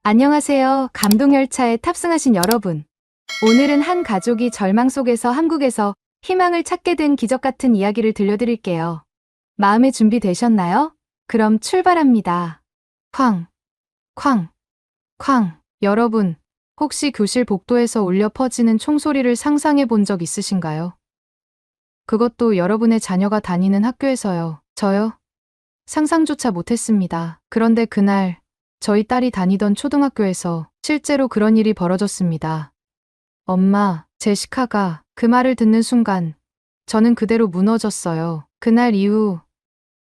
안녕하세요. 감동열차에 탑승하신 여러분. 오늘은 한 가족이 절망 속에서 한국에서 희망을 찾게 된 기적 같은 이야기를 들려드릴게요. 마음의 준비 되셨나요? 그럼 출발합니다. 쾅, 쾅, 쾅. 여러분, 혹시 교실 복도에서 울려 퍼지는 총소리를 상상해 본 적 있으신가요? 그것도 여러분의 자녀가 다니는 학교에서요. 저요? 상상조차 못했습니다. 그런데 그날, 저희 딸이 다니던 초등학교에서 실제로 그런 일이 벌어졌습니다. 엄마, 제시카가 그 말을 듣는 순간 저는 그대로 무너졌어요. 그날 이후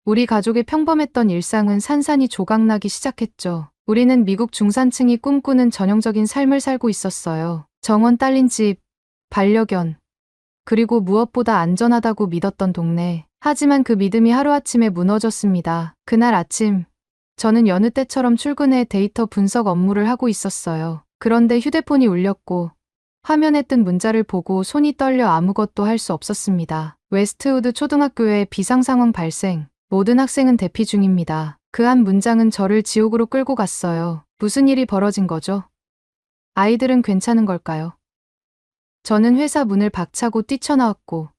우리 가족의 평범했던 일상은 산산이 조각나기 시작했죠. 우리는 미국 중산층이 꿈꾸는 전형적인 삶을 살고 있었어요. 정원 딸린 집, 반려견, 그리고 무엇보다 안전하다고 믿었던 동네. 하지만 그 믿음이 하루아침에 무너졌습니다. 그날 아침, 저는 여느 때처럼 출근해 데이터 분석 업무를 하고 있었어요. 그런데 휴대폰이 울렸고 화면에 뜬 문자를 보고 손이 떨려 아무것도 할 수 없었습니다. 웨스트우드 초등학교에 비상 상황 발생. 모든 학생은 대피 중입니다. 그 한 문장은 저를 지옥으로 끌고 갔어요. 무슨 일이 벌어진 거죠? 아이들은 괜찮은 걸까요? 저는 회사 문을 박차고 뛰쳐나왔고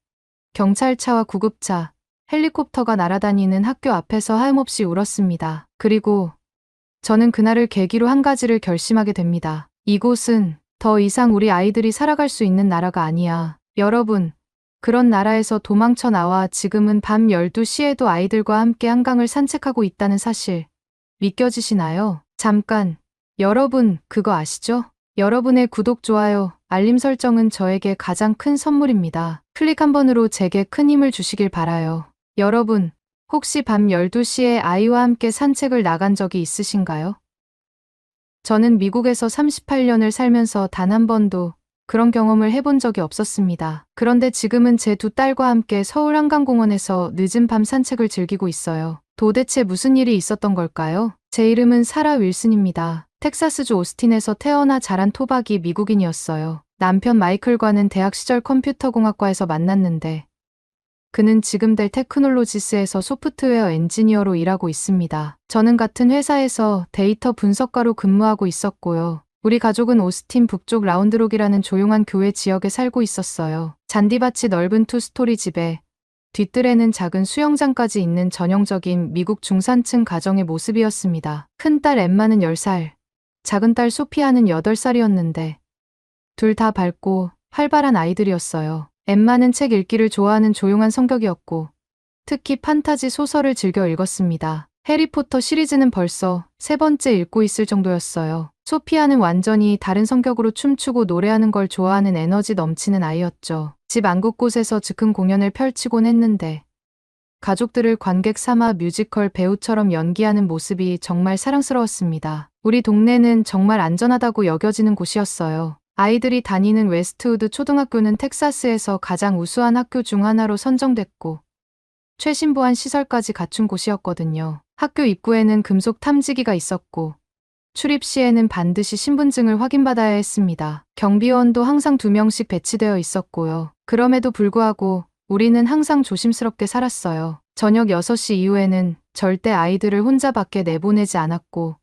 경찰차와 구급차, 헬리콥터가 날아다니는 학교 앞에서 하염없이 울었습니다. 그리고 저는 그날을 계기로 한 가지를 결심하게 됩니다. 이곳은 더 이상 우리 아이들이 살아갈 수 있는 나라가 아니야. 여러분, 그런 나라에서 도망쳐 나와 지금은 밤 12시에도 아이들과 함께 한강을 산책하고 있다는 사실 믿겨지시나요? 잠깐, 여러분 그거 아시죠? 여러분의 구독, 좋아요, 알림 설정은 저에게 가장 큰 선물입니다. 클릭 한 번으로 제게 큰 힘을 주시길 바라요. 여러분, 혹시 밤 12시에 아이와 함께 산책을 나간 적이 있으신가요? 저는 미국에서 38년을 살면서 단 한 번도 그런 경험을 해본 적이 없었습니다. 그런데 지금은 제 두 딸과 함께 서울 한강공원에서 늦은 밤 산책을 즐기고 있어요. 도대체 무슨 일이 있었던 걸까요? 제 이름은 사라 윌슨입니다. 텍사스주 오스틴에서 태어나 자란 토박이 미국인이었어요. 남편 마이클과는 대학 시절 컴퓨터공학과에서 만났는데 그는 지금 델 테크놀로지스에서 소프트웨어 엔지니어로 일하고 있습니다. 저는 같은 회사에서 데이터 분석가로 근무하고 있었고요. 우리 가족은 오스틴 북쪽 라운드록이라는 조용한 교외 지역에 살고 있었어요. 잔디밭이 넓은 투스토리 집에 뒤뜰에는 작은 수영장까지 있는 전형적인 미국 중산층 가정의 모습이었습니다. 큰딸 엠마는 10살, 작은딸 소피아는 8살이었는데 둘 다 밝고 활발한 아이들이었어요. 엠마는 책 읽기를 좋아하는 조용한 성격이었고 특히 판타지 소설을 즐겨 읽었습니다. 해리포터 시리즈는 벌써 3번째 읽고 있을 정도였어요. 소피아는 완전히 다른 성격으로 춤추고 노래하는 걸 좋아하는 에너지 넘치는 아이였죠. 집 안 곳곳에서 즉흥 공연을 펼치곤 했는데 가족들을 관객 삼아 뮤지컬 배우처럼 연기하는 모습이 정말 사랑스러웠습니다. 우리 동네는 정말 안전하다고 여겨지는 곳이었어요. 아이들이 다니는 웨스트우드 초등학교는 텍사스에서 가장 우수한 학교 중 하나로 선정됐고 최신 보안 시설까지 갖춘 곳이었거든요. 학교 입구에는 금속 탐지기가 있었고 출입 시에는 반드시 신분증을 확인받아야 했습니다. 경비원도 항상 2명씩 배치되어 있었고요. 그럼에도 불구하고 우리는 항상 조심스럽게 살았어요. 저녁 6시 이후에는 절대 아이들을 혼자 밖에 내보내지 않았고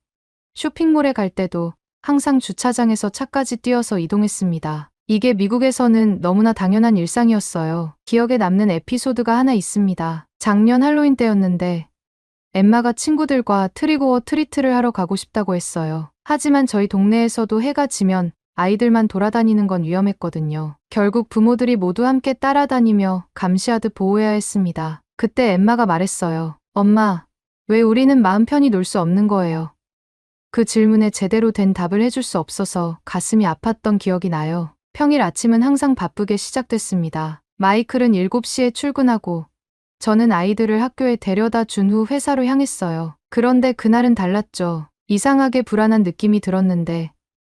쇼핑몰에 갈 때도 항상 주차장에서 차까지 뛰어서 이동했습니다. 이게 미국에서는 너무나 당연한 일상이었어요. 기억에 남는 에피소드가 하나 있습니다. 작년 할로윈 때였는데 엠마가 친구들과 트릭 오어 트리트를 하러 가고 싶다고 했어요. 하지만 저희 동네에서도 해가 지면 아이들만 돌아다니는 건 위험했거든요. 결국 부모들이 모두 함께 따라다니며 감시하듯 보호해야 했습니다. 그때 엠마가 말했어요. 엄마, 왜 우리는 마음 편히 놀 수 없는 거예요? 그 질문에 제대로 된 답을 해줄 수 없어서 가슴이 아팠던 기억이 나요. 평일 아침은 항상 바쁘게 시작됐습니다. 마이클은 7시에 출근하고 저는 아이들을 학교에 데려다 준 후 회사로 향했어요. 그런데 그날은 달랐죠. 이상하게 불안한 느낌이 들었는데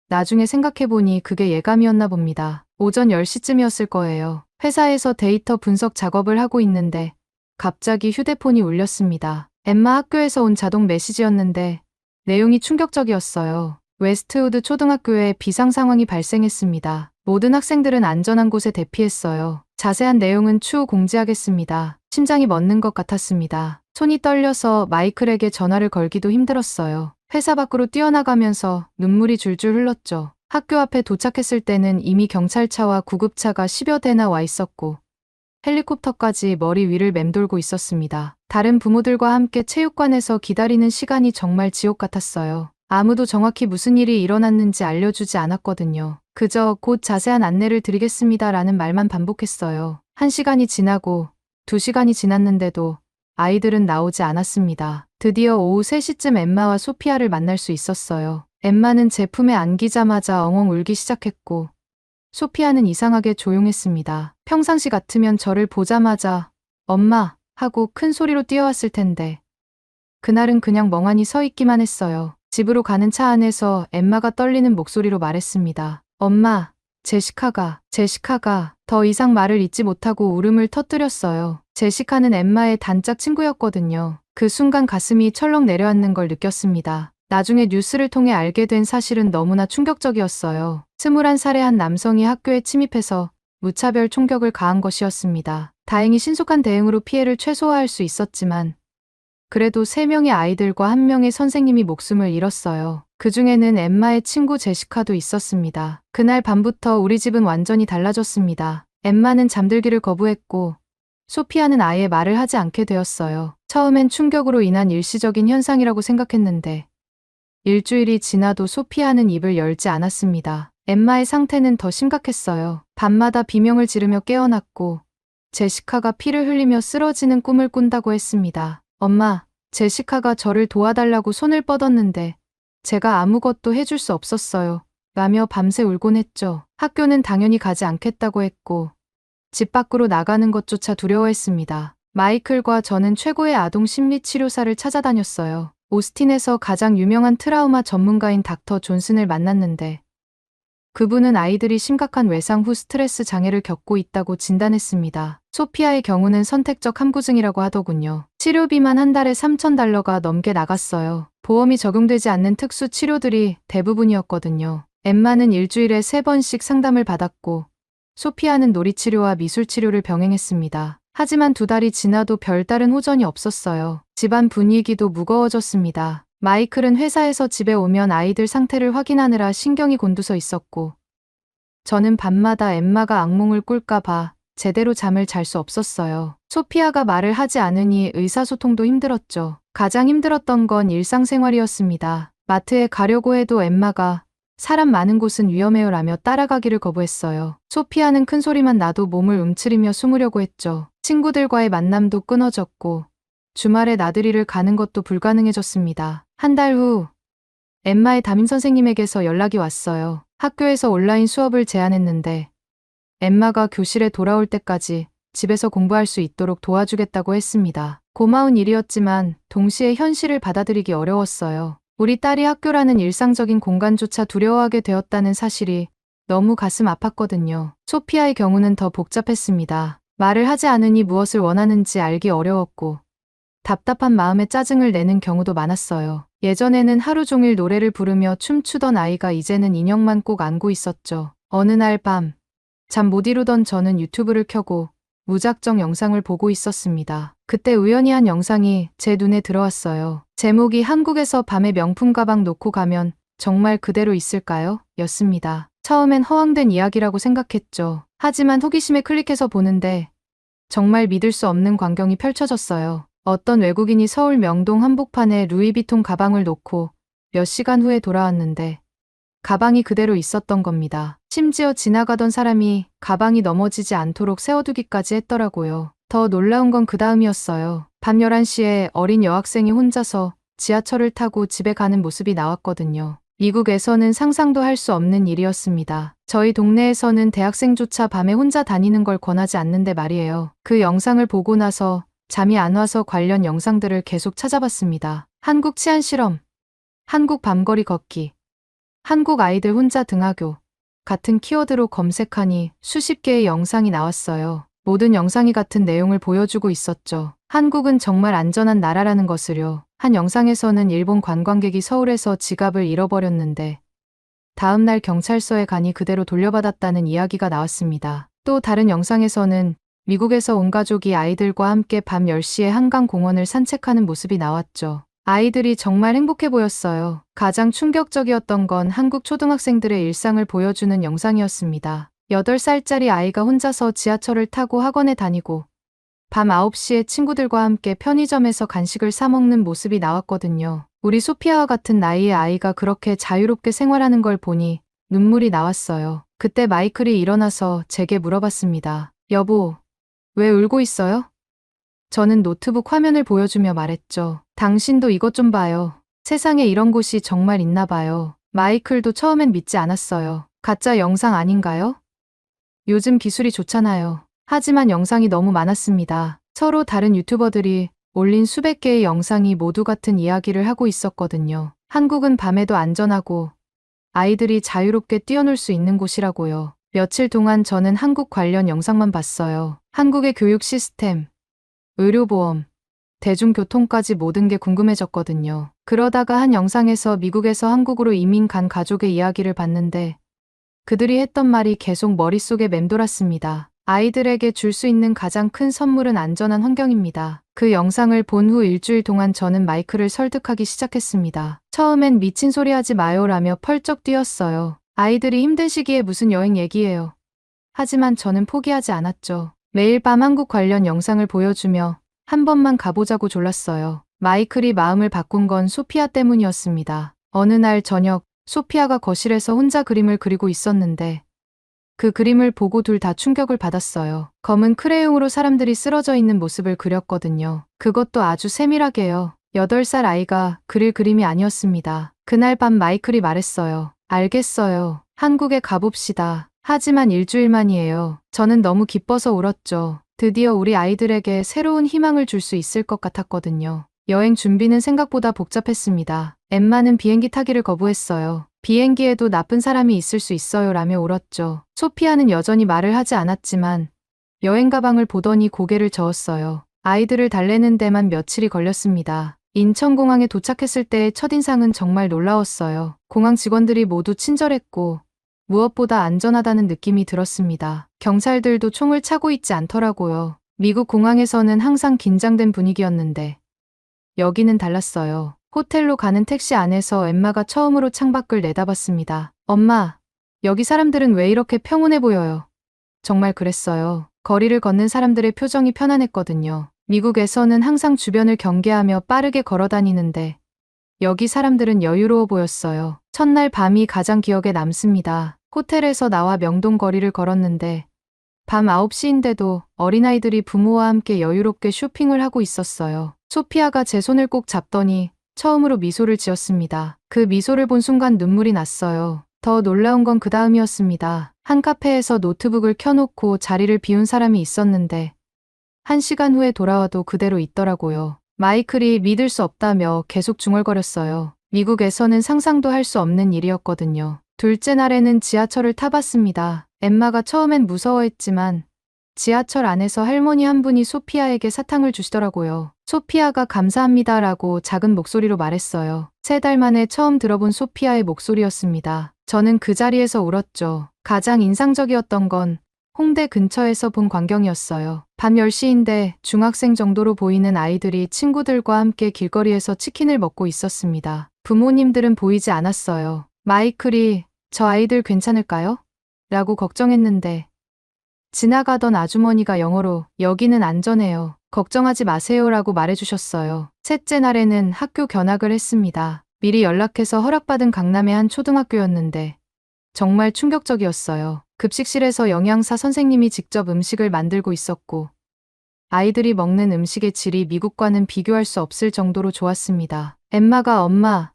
나중에 생각해보니 그게 예감이었나 봅니다. 오전 10시쯤이었을 거예요. 회사에서 데이터 분석 작업을 하고 있는데 갑자기 휴대폰이 울렸습니다. 엠마 학교에서 온 자동 메시지였는데 내용이 충격적이었어요. 웨스트우드 초등학교에 비상 상황이 발생했습니다. 모든 학생들은 안전한 곳에 대피했어요. 자세한 내용은 추후 공지하겠습니다. 심장이 멎는 것 같았습니다. 손이 떨려서 마이클에게 전화를 걸기도 힘들었어요. 회사 밖으로 뛰어나가면서 눈물이 줄줄 흘렀죠. 학교 앞에 도착했을 때는 이미 경찰차와 구급차가 10여 대나 와 있었고 헬리콥터까지 머리 위를 맴돌고 있었습니다. 다른 부모들과 함께 체육관에서 기다리는 시간이 정말 지옥 같았어요. 아무도 정확히 무슨 일이 일어났는지 알려주지 않았거든요. 그저 곧 자세한 안내를 드리겠습니다라는 말만 반복했어요. 1시간이 지나고 2시간이 지났는데도 아이들은 나오지 않았습니다. 드디어 오후 3시쯤 엠마와 소피아를 만날 수 있었어요. 엠마는 제 품에 안기자마자 엉엉 울기 시작했고 소피아는 이상하게 조용했습니다. 평상시 같으면 저를 보자마자 엄마 하고 큰 소리로 뛰어왔을 텐데 그날은 그냥 멍하니 서 있기만 했어요. 집으로 가는 차 안에서 엠마가 떨리는 목소리로 말했습니다. 엄마, 제시카가 더 이상 말을 잇지 못하고 울음을 터뜨렸어요. 제시카는 엠마의 단짝 친구였거든요. 그 순간 가슴이 철렁 내려앉는 걸 느꼈습니다. 나중에 뉴스를 통해 알게 된 사실은 너무나 충격적이었어요. 21살의 한 남성이 학교에 침입해서 무차별 총격을 가한 것이었습니다. 다행히 신속한 대응으로 피해를 최소화할 수 있었지만 그래도 3명의 아이들과 1명의 선생님이 목숨을 잃었어요. 그 중에는 엠마의 친구 제시카도 있었습니다. 그날 밤부터 우리 집은 완전히 달라졌습니다. 엠마는 잠들기를 거부했고 소피아는 아예 말을 하지 않게 되었어요. 처음엔 충격으로 인한 일시적인 현상이라고 생각했는데 일주일이 지나도 소피아는 입을 열지 않았습니다. 엠마의 상태는 더 심각했어요. 밤마다 비명을 지르며 깨어났고 제시카가 피를 흘리며 쓰러지는 꿈을 꾼다고 했습니다. 엄마, 제시카가 저를 도와달라고 손을 뻗었는데 제가 아무것도 해줄 수 없었어요. 라며 밤새 울곤 했죠. 학교는 당연히 가지 않겠다고 했고 집 밖으로 나가는 것조차 두려워했습니다. 마이클과 저는 최고의 아동 심리치료사를 찾아다녔어요. 오스틴에서 가장 유명한 트라우마 전문가인 닥터 존슨을 만났는데 그분은 아이들이 심각한 외상 후 스트레스 장애를 겪고 있다고 진단했습니다. 소피아의 경우는 선택적 함구증이라고 하더군요. 치료비만 한 달에 $3,000가 넘게 나갔어요. 보험이 적용되지 않는 특수 치료들이 대부분이었거든요. 엠마는 일주일에 3번씩 상담을 받았고 소피아는 놀이치료와 미술치료를 병행했습니다. 하지만 2달이 지나도 별다른 호전이 없었어요. 집안 분위기도 무거워졌습니다. 마이클은 회사에서 집에 오면 아이들 상태를 확인하느라 신경이 곤두서 있었고 저는 밤마다 엠마가 악몽을 꿀까 봐 제대로 잠을 잘 수 없었어요. 소피아가 말을 하지 않으니 의사소통도 힘들었죠. 가장 힘들었던 건 일상생활이었습니다. 마트에 가려고 해도 엠마가 사람 많은 곳은 위험해요 라며 따라가기를 거부했어요. 소피아는 큰 소리만 나도 몸을 움츠리며 숨으려고 했죠. 친구들과의 만남도 끊어졌고 주말에 나들이를 가는 것도 불가능해졌습니다. 한 달 후 엠마의 담임선생님에게서 연락이 왔어요. 학교에서 온라인 수업을 제안했는데 엠마가 교실에 돌아올 때까지 집에서 공부할 수 있도록 도와주겠다고 했습니다. 고마운 일이었지만 동시에 현실을 받아들이기 어려웠어요. 우리 딸이 학교라는 일상적인 공간조차 두려워하게 되었다는 사실이 너무 가슴 아팠거든요. 소피아의 경우는 더 복잡했습니다. 말을 하지 않으니 무엇을 원하는지 알기 어려웠고 답답한 마음에 짜증을 내는 경우도 많았어요. 예전에는 하루 종일 노래를 부르며 춤추던 아이가 이제는 인형만 꼭 안고 있었죠. 어느 날 밤, 잠 못 이루던 저는 유튜브를 켜고 무작정 영상을 보고 있었습니다. 그때 우연히 한 영상이 제 눈에 들어왔어요. 제목이 한국에서 밤에 명품 가방 놓고 가면 정말 그대로 있을까요? 였습니다. 처음엔 허황된 이야기라고 생각했죠. 하지만 호기심에 클릭해서 보는데 정말 믿을 수 없는 광경이 펼쳐졌어요. 어떤 외국인이 서울 명동 한복판에 루이비통 가방을 놓고 몇 시간 후에 돌아왔는데 가방이 그대로 있었던 겁니다. 심지어 지나가던 사람이 가방이 넘어지지 않도록 세워두기까지 했더라고요. 더 놀라운 건 그 다음이었어요. 밤 11시에 어린 여학생이 혼자서 지하철을 타고 집에 가는 모습이 나왔거든요. 미국에서는 상상도 할 수 없는 일이었습니다. 저희 동네에서는 대학생조차 밤에 혼자 다니는 걸 권하지 않는데 말이에요. 그 영상을 보고 나서 잠이 안 와서 관련 영상들을 계속 찾아봤습니다. 한국 치안 실험, 한국 밤거리 걷기, 한국 아이들 혼자 등하교 같은 키워드로 검색하니 수십 개의 영상이 나왔어요. 모든 영상이 같은 내용을 보여주고 있었죠. 한국은 정말 안전한 나라라는 것을요. 한 영상에서는 일본 관광객이 서울에서 지갑을 잃어버렸는데 다음 날 경찰서에 가니 그대로 돌려받았다는 이야기가 나왔습니다. 또 다른 영상에서는 미국에서 온 가족이 아이들과 함께 밤 10시에 한강 공원을 산책하는 모습이 나왔죠. 아이들이 정말 행복해 보였어요. 가장 충격적이었던 건 한국 초등학생들의 일상을 보여주는 영상이었습니다. 8살짜리 아이가 혼자서 지하철을 타고 학원에 다니고 밤 9시에 친구들과 함께 편의점에서 간식을 사 먹는 모습이 나왔거든요. 우리 소피아와 같은 나이의 아이가 그렇게 자유롭게 생활하는 걸 보니 눈물이 나왔어요. 그때 마이클이 일어나서 제게 물어봤습니다. 여보, 왜 울고 있어요? 저는 노트북 화면을 보여주며 말했죠. 당신도 이것 좀 봐요. 세상에 이런 곳이 정말 있나 봐요. 마이클도 처음엔 믿지 않았어요. 가짜 영상 아닌가요? 요즘 기술이 좋잖아요. 하지만 영상이 너무 많았습니다. 서로 다른 유튜버들이 올린 수백 개의 영상이 모두 같은 이야기를 하고 있었거든요. 한국은 밤에도 안전하고 아이들이 자유롭게 뛰어놀 수 있는 곳이라고요. 며칠 동안 저는 한국 관련 영상만 봤어요. 한국의 교육 시스템, 의료보험, 대중교통까지 모든 게 궁금해졌거든요. 그러다가 한 영상에서 미국에서 한국으로 이민 간 가족의 이야기를 봤는데 그들이 했던 말이 계속 머릿속에 맴돌았습니다. 아이들에게 줄 수 있는 가장 큰 선물은 안전한 환경입니다. 그 영상을 본 후 일주일 동안 저는 마이클을 설득하기 시작했습니다. 처음엔 미친 소리 하지 마요라며 펄쩍 뛰었어요. 아이들이 힘든 시기에 무슨 여행 얘기예요. 하지만 저는 포기하지 않았죠. 매일 밤 한국 관련 영상을 보여주며 한 번만 가보자고 졸랐어요. 마이클이 마음을 바꾼 건 소피아 때문이었습니다. 어느 날 저녁, 소피아가 거실에서 혼자 그림을 그리고 있었는데 그 그림을 보고 둘 다 충격을 받았어요. 검은 크레용으로 사람들이 쓰러져 있는 모습을 그렸거든요. 그것도 아주 세밀하게요. 8살 아이가 그릴 그림이 아니었습니다. 그날 밤 마이클이 말했어요. 알겠어요. 한국에 가봅시다. 하지만 일주일 만이에요. 저는 너무 기뻐서 울었죠. 드디어 우리 아이들에게 새로운 희망을 줄 수 있을 것 같았거든요. 여행 준비는 생각보다 복잡했습니다. 엠마는 비행기 타기를 거부했어요. 비행기에도 나쁜 사람이 있을 수 있어요 라며 울었죠. 소피아는 여전히 말을 하지 않았지만 여행 가방을 보더니 고개를 저었어요. 아이들을 달래는 데만 며칠이 걸렸습니다. 인천공항에 도착했을 때의 첫인상은 정말 놀라웠어요. 공항 직원들이 모두 친절했고 무엇보다 안전하다는 느낌이 들었습니다. 경찰들도 총을 차고 있지 않더라고요. 미국 공항에서는 항상 긴장된 분위기였는데 여기는 달랐어요. 호텔로 가는 택시 안에서 엠마가 처음으로 창밖을 내다봤습니다. 엄마, 여기 사람들은 왜 이렇게 평온해 보여요? 정말 그랬어요. 거리를 걷는 사람들의 표정이 편안했거든요. 미국에서는 항상 주변을 경계하며 빠르게 걸어 다니는데 여기 사람들은 여유로워 보였어요. 첫날 밤이 가장 기억에 남습니다. 호텔에서 나와 명동 거리를 걸었는데 밤 9시인데도 어린아이들이 부모와 함께 여유롭게 쇼핑을 하고 있었어요. 소피아가 제 손을 꼭 잡더니 처음으로 미소를 지었습니다. 그 미소를 본 순간 눈물이 났어요. 더 놀라운 건 그 다음이었습니다. 한 카페에서 노트북을 켜놓고 자리를 비운 사람이 있었는데 1시간 후에 돌아와도 그대로 있더라고요. 마이클이 믿을 수 없다며 계속 중얼거렸어요. 미국에서는 상상도 할 수 없는 일이었거든요. 둘째 날에는 지하철을 타봤습니다. 엠마가 처음엔 무서워했지만 지하철 안에서 할머니 한 분이 소피아에게 사탕을 주시더라고요. 소피아가 감사합니다라고 작은 목소리로 말했어요. 3달 만에 처음 들어본 소피아의 목소리였습니다. 저는 그 자리에서 울었죠. 가장 인상적이었던 건 홍대 근처에서 본 광경이었어요. 밤 10시인데 중학생 정도로 보이는 아이들이 친구들과 함께 길거리에서 치킨을 먹고 있었습니다. 부모님들은 보이지 않았어요. 마이클이 저 아이들 괜찮을까요? 라고 걱정했는데 지나가던 아주머니가 영어로 여기는 안전해요. 걱정하지 마세요 라고 말해주셨어요. 셋째 날에는 학교 견학을 했습니다. 미리 연락해서 허락받은 강남의 한 초등학교였는데 정말 충격적이었어요. 급식실에서 영양사 선생님이 직접 음식을 만들고 있었고 아이들이 먹는 음식의 질이 미국과는 비교할 수 없을 정도로 좋았습니다. 엠마가 엄마,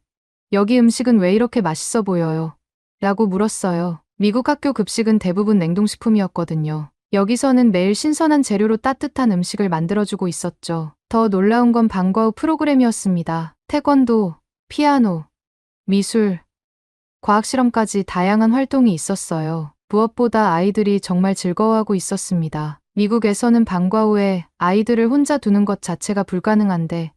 여기 음식은 왜 이렇게 맛있어 보여요? 라고 물었어요. 미국 학교 급식은 대부분 냉동식품이었거든요. 여기서는 매일 신선한 재료로 따뜻한 음식을 만들어주고 있었죠. 더 놀라운 건 방과 후 프로그램이었습니다. 태권도, 피아노, 미술, 과학실험까지 다양한 활동이 있었어요. 무엇보다 아이들이 정말 즐거워하고 있었습니다. 미국에서는 방과 후에 아이들을 혼자 두는 것 자체가 불가능한데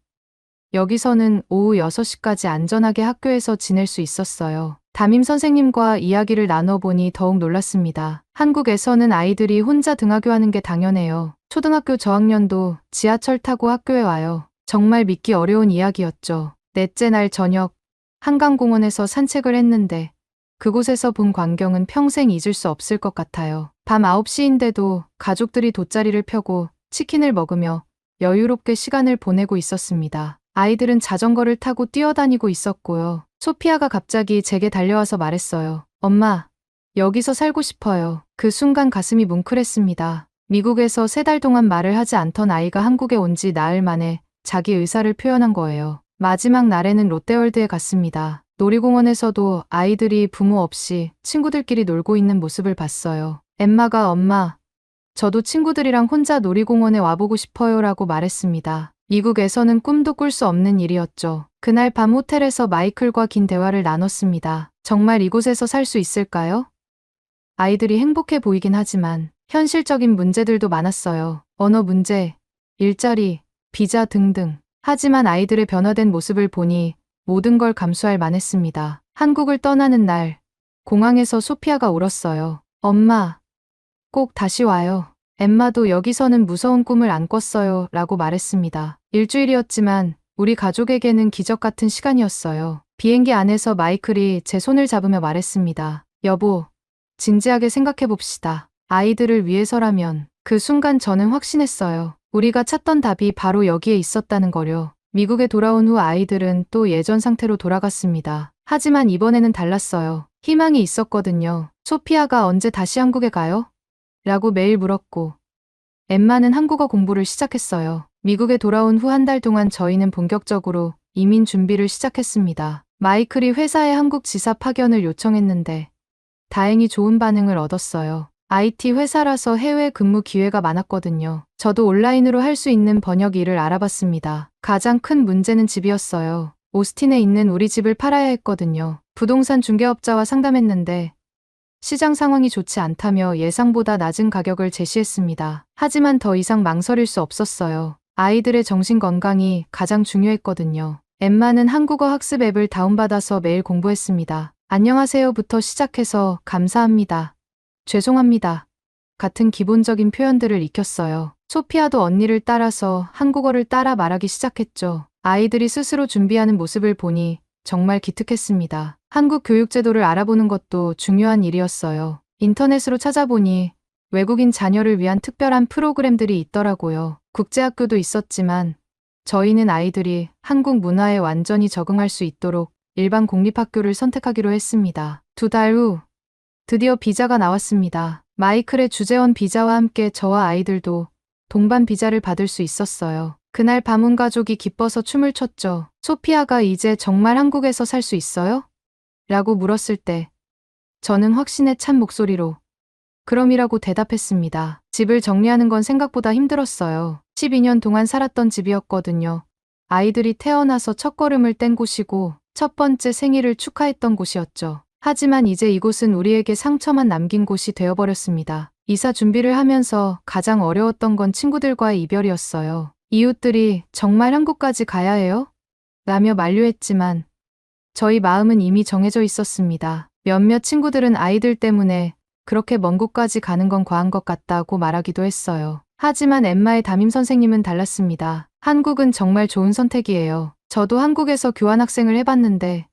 여기서는 오후 6시까지 안전하게 학교에서 지낼 수 있었어요. 담임 선생님과 이야기를 나눠보니 더욱 놀랐습니다. 한국에서는 아이들이 혼자 등하교하는 게 당연해요. 초등학교 저학년도 지하철 타고 학교에 와요. 정말 믿기 어려운 이야기였죠. 넷째 날 저녁, 한강공원에서 산책을 했는데 그곳에서 본 광경은 평생 잊을 수 없을 것 같아요. 밤 9시인데도 가족들이 돗자리를 펴고 치킨을 먹으며 여유롭게 시간을 보내고 있었습니다. 아이들은 자전거를 타고 뛰어다니고 있었고요. 소피아가 갑자기 제게 달려와서 말했어요. 엄마, 여기서 살고 싶어요. 그 순간 가슴이 뭉클했습니다. 미국에서 3달 동안 말을 하지 않던 아이가 한국에 온 지 나흘 만에 자기 의사를 표현한 거예요. 마지막 날에는 롯데월드에 갔습니다. 놀이공원에서도 아이들이 부모 없이 친구들끼리 놀고 있는 모습을 봤어요. 엠마가 엄마, 저도 친구들이랑 혼자 놀이공원에 와보고 싶어요 라고 말했습니다. 미국에서는 꿈도 꿀 수 없는 일이었죠. 그날 밤 호텔에서 마이클과 긴 대화를 나눴습니다. 정말 이곳에서 살 수 있을까요? 아이들이 행복해 보이긴 하지만 현실적인 문제들도 많았어요. 언어 문제, 일자리, 비자 등등. 하지만 아이들의 변화된 모습을 보니 모든 걸 감수할 만했습니다. 한국을 떠나는 날, 공항에서 소피아가 울었어요. 엄마, 꼭 다시 와요. 엠마도 여기서는 무서운 꿈을 안 꿨어요 라고 말했습니다. 일주일이었지만 우리 가족에게는 기적 같은 시간이었어요. 비행기 안에서 마이클이 제 손을 잡으며 말했습니다. 여보, 진지하게 생각해 봅시다. 아이들을 위해서라면. 그 순간 저는 확신했어요. 우리가 찾던 답이 바로 여기에 있었다는 거요. 미국에 돌아온 후 아이들은 또 예전 상태로 돌아갔습니다. 하지만 이번에는 달랐어요. 희망이 있었거든요. 소피아가 언제 다시 한국에 가요? 라고 매일 물었고, 엠마는 한국어 공부를 시작했어요. 미국에 돌아온 후 1달 동안 저희는 본격적으로 이민 준비를 시작했습니다. 마이클이 회사에 한국 지사 파견을 요청했는데 다행히 좋은 반응을 얻었어요. IT 회사라서 해외 근무 기회가 많았거든요. 저도 온라인으로 할 수 있는 번역 일을 알아봤습니다. 가장 큰 문제는 집이었어요. 오스틴에 있는 우리 집을 팔아야 했거든요. 부동산 중개업자와 상담했는데 시장 상황이 좋지 않다며 예상보다 낮은 가격을 제시했습니다. 하지만 더 이상 망설일 수 없었어요. 아이들의 정신 건강이 가장 중요했거든요. 엠마는 한국어 학습 앱을 다운받아서 매일 공부했습니다. 안녕하세요부터 시작해서 감사합니다, 죄송합니다 같은 기본적인 표현들을 익혔어요. 소피아도 언니를 따라서 한국어를 따라 말하기 시작했죠. 아이들이 스스로 준비하는 모습을 보니 정말 기특했습니다. 한국 교육 제도를 알아보는 것도 중요한 일이었어요. 인터넷으로 찾아보니 외국인 자녀를 위한 특별한 프로그램들이 있더라고요. 국제학교도 있었지만 저희는 아이들이 한국 문화에 완전히 적응할 수 있도록 일반 공립학교를 선택하기로 했습니다. 2달 후 드디어 비자가 나왔습니다. 마이클의 주재원 비자와 함께 저와 아이들도 동반 비자를 받을 수 있었어요. 그날 밤 온 가족이 기뻐서 춤을 췄죠. 소피아가 이제 정말 한국에서 살 수 있어요? 라고 물었을 때 저는 확신에 찬 목소리로 그럼이라고 대답했습니다. 집을 정리하는 건 생각보다 힘들었어요. 12년 동안 살았던 집이었거든요. 아이들이 태어나서 첫걸음을 뗀 곳이고 첫 번째 생일을 축하했던 곳이었죠. 하지만 이제 이곳은 우리에게 상처만 남긴 곳이 되어버렸습니다. 이사 준비를 하면서 가장 어려웠던 건 친구들과의 이별이었어요. 이웃들이 정말 한국까지 가야 해요? 라며 만류했지만 저희 마음은 이미 정해져 있었습니다. 몇몇 친구들은 아이들 때문에 그렇게 먼 곳까지 가는 건 과한 것 같다고 말하기도 했어요. 하지만 엠마의 담임 선생님은 달랐습니다. 한국은 정말 좋은 선택이에요. 저도 한국에서 교환학생을 해봤는데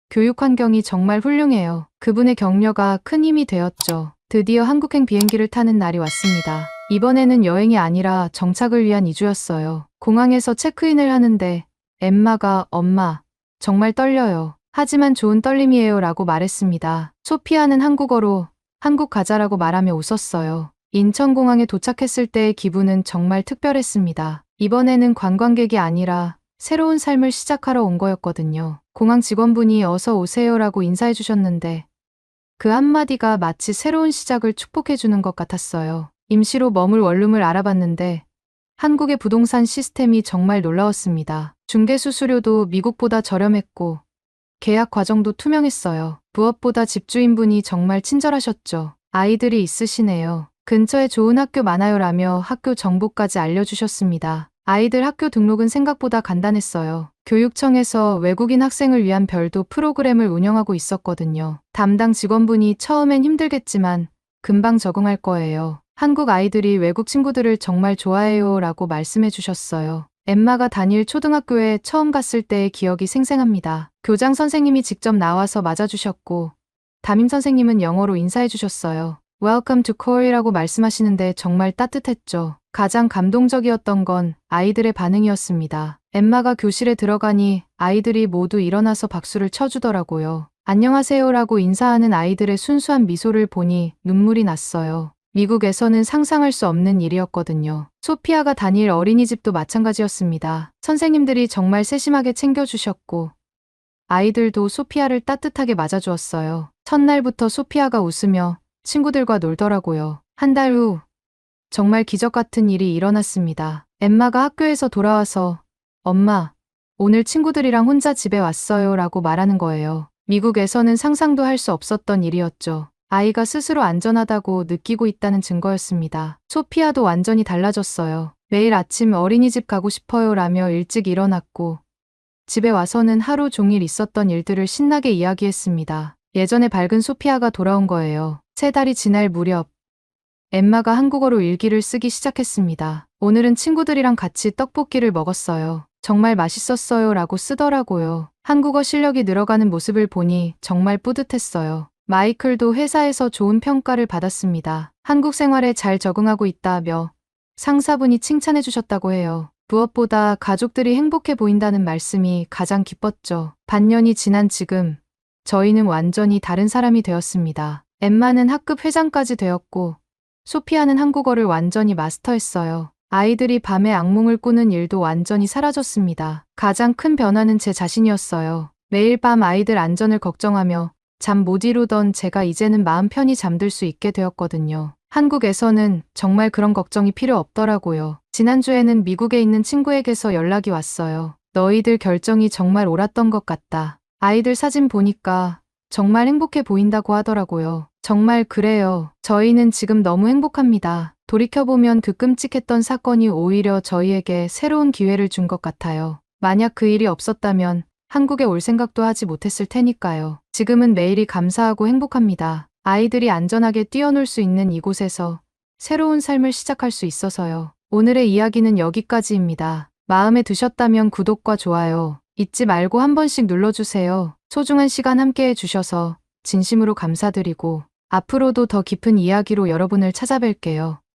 교육 환경이 정말 훌륭해요. 그분의 격려가 큰 힘이 되었죠. 드디어 한국행 비행기를 타는 날이 왔습니다. 이번에는 여행이 아니라 정착을 위한 이주였어요. 공항에서 체크인을 하는데 엠마가 엄마, 정말 떨려요. 하지만 좋은 떨림이에요 라고 말했습니다. 소피아는 한국어로 한국 가자라고 말하며 웃었어요. 인천공항에 도착했을 때의 기분은 정말 특별했습니다. 이번에는 관광객이 아니라 새로운 삶을 시작하러 온 거였거든요. 공항 직원분이 어서 오세요라고 인사해 주셨는데 그 한마디가 마치 새로운 시작을 축복해 주는 것 같았어요. 임시로 머물 원룸을 알아봤는데 한국의 부동산 시스템이 정말 놀라웠습니다. 중개 수수료도 미국보다 저렴했고 계약 과정도 투명했어요. 무엇보다 집주인분이 정말 친절하셨죠. 아이들이 있으시네요. 근처에 좋은 학교 많아요라며 학교 정보까지 알려주셨습니다. 아이들 학교 등록은 생각보다 간단했어요. 교육청에서 외국인 학생을 위한 별도 프로그램을 운영하고 있었거든요. 담당 직원분이 처음엔 힘들겠지만 금방 적응할 거예요. 한국 아이들이 외국 친구들을 정말 좋아해요 라고 말씀해 주셨어요. 엠마가 다닐 초등학교에 처음 갔을 때의 기억이 생생합니다. 교장 선생님이 직접 나와서 맞아주셨고, 담임 선생님은 영어로 인사해 주셨어요. Welcome to Korea라고 말씀하시는데 정말 따뜻했죠. 가장 감동적이었던 건 아이들의 반응이었습니다. 엠마가 교실에 들어가니 아이들이 모두 일어나서 박수를 쳐주더라고요. 안녕하세요라고 인사하는 아이들의 순수한 미소를 보니 눈물이 났어요. 미국에서는 상상할 수 없는 일이었거든요. 소피아가 다닐 어린이집도 마찬가지였습니다. 선생님들이 정말 세심하게 챙겨주셨고, 아이들도 소피아를 따뜻하게 맞아주었어요. 첫날부터 소피아가 웃으며 친구들과 놀더라고요. 한 달 후, 정말 기적 같은 일이 일어났습니다. 엠마가 학교에서 돌아와서 엄마, 오늘 친구들이랑 혼자 집에 왔어요 라고 말하는 거예요. 미국에서는 상상도 할 수 없었던 일이었죠. 아이가 스스로 안전하다고 느끼고 있다는 증거였습니다. 소피아도 완전히 달라졌어요. 매일 아침 어린이집 가고 싶어요 라며 일찍 일어났고, 집에 와서는 하루 종일 있었던 일들을 신나게 이야기했습니다. 예전에 밝은 소피아가 돌아온 거예요. 3달이 지날 무렵, 엠마가 한국어로 일기를 쓰기 시작했습니다. 오늘은 친구들이랑 같이 떡볶이를 먹었어요. 정말 맛있었어요 라고 쓰더라고요. 한국어 실력이 늘어가는 모습을 보니 정말 뿌듯했어요. 마이클도 회사에서 좋은 평가를 받았습니다. 한국 생활에 잘 적응하고 있다며 상사분이 칭찬해 주셨다고 해요. 무엇보다 가족들이 행복해 보인다는 말씀이 가장 기뻤죠. 반년이 지난 지금 저희는 완전히 다른 사람이 되었습니다. 엠마는 학급 회장까지 되었고, 소피아는 한국어를 완전히 마스터했어요. 아이들이 밤에 악몽을 꾸는 일도 완전히 사라졌습니다. 가장 큰 변화는 제 자신이었어요. 매일 밤 아이들 안전을 걱정하며 잠 못 이루던 제가 이제는 마음 편히 잠들 수 있게 되었거든요. 한국에서는 정말 그런 걱정이 필요 없더라고요. 지난주에는 미국에 있는 친구에게서 연락이 왔어요. 너희들 결정이 정말 옳았던 것 같다. 아이들 사진 보니까 정말 행복해 보인다고 하더라고요. 정말 그래요. 저희는 지금 너무 행복합니다. 돌이켜보면 그 끔찍했던 사건이 오히려 저희에게 새로운 기회를 준 것 같아요. 만약 그 일이 없었다면 한국에 올 생각도 하지 못했을 테니까요. 지금은 매일이 감사하고 행복합니다. 아이들이 안전하게 뛰어놀 수 있는 이곳에서 새로운 삶을 시작할 수 있어서요. 오늘의 이야기는 여기까지입니다. 마음에 드셨다면 구독과 좋아요 잊지 말고 한 번씩 눌러주세요. 소중한 시간 함께 해주셔서 진심으로 감사드리고 앞으로도 더 깊은 이야기로 여러분을 찾아뵐게요.